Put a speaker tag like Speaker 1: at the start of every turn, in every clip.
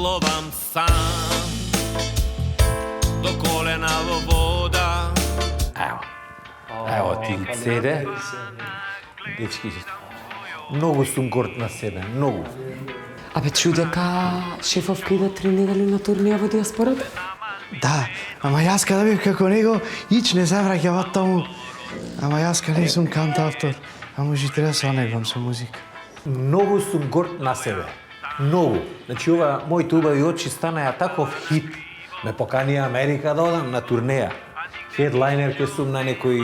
Speaker 1: пловам сам до колена во вода.
Speaker 2: Ево ти седе. Дечки, многу сум горд на себе, многу.
Speaker 3: Абе, чу дека шефовка иде 3 недели на турнија во диаспората?
Speaker 4: Да, ама јас када бев како него, ич не завраќа во тому. Ама јас када не сум кантаутор, а може треба се онегвам со музика.
Speaker 2: Многу сум горд на себе. Многу. Значи, ова моите убави очи станаја таков хит. Ме поканија Америка да одам на турнеја. Хедлайнер ке сум на некои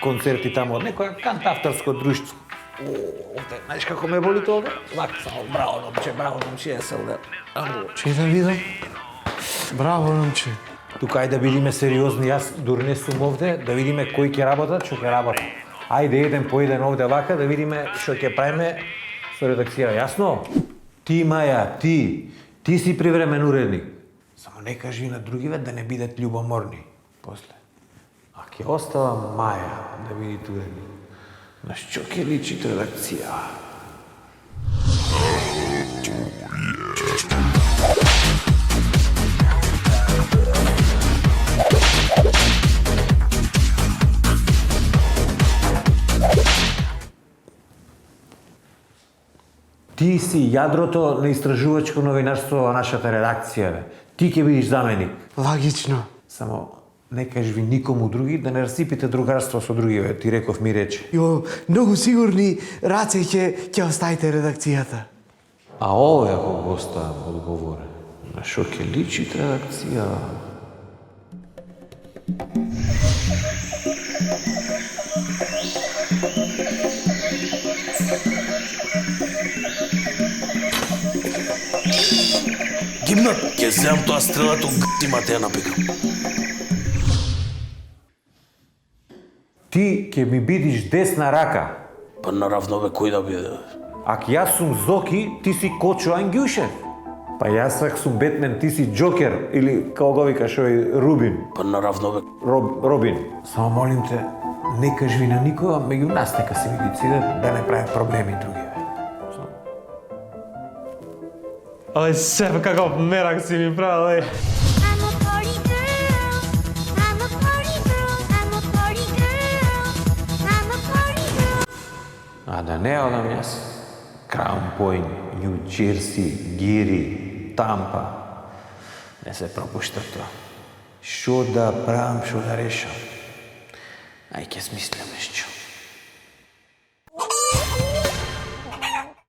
Speaker 2: концерти тамо од некоја кантавторско друштво. Овде, знаеш како ме боли тоа? Вака само, браво, момче, СЛД.
Speaker 4: Че да видам? Браво, момче.
Speaker 2: Тука ајде да бидиме сериозни, јас донесум овде, да видиме кој ќе работат, што ќе работат. Ајде еден по еден овде вака, да видиме што ќе правиме со редакција. Јасно? Ти, Маја, ти си привремен уредник. Само не кажи на другиве да не бидат љубоморни после. А ќе остава Маја да биде уредник. На што ќе личи редакција? Ти си јадрото на истражувачко новинарство во нашата редакција, бе. Ти ќе бидиш заменик.
Speaker 4: Логично.
Speaker 2: Само не кажи никому други да не расипите другарство со други, бе. Ти реков ми рече.
Speaker 4: Јо, многу сигурни раце ќе оставите редакцијата.
Speaker 2: А овој ако го оставам одговорен, на шо ќе личи редакција?
Speaker 5: Гимнат, ќе земам тоа стрелато г***има те ја напекам.
Speaker 2: Ти ќе ми бидиш десна рака.
Speaker 5: Па наравно бе, кој да биде?
Speaker 2: Ако јас сум Зоки, ти си Кочо Ангјушев. Па јас ако сум Бетмен, ти си Джокер или како го викаш овој Рубин.
Speaker 5: Па наравно бе.
Speaker 2: Робин. Само молим те, не кажи на никога, меѓу нас нека се види цидат да не прави проблеми други.
Speaker 6: Али шеф, каков мерак си ми правил,
Speaker 7: I'm a party girl. I'm a party girl. I'm a party girl. I'm a party girl.
Speaker 2: А да не одам јас, Краун Поинт, Нью Джерси, Гири, Тампа, не се пропушта тоа. Што да правам, што да решам? Ај ќе смислям нешто.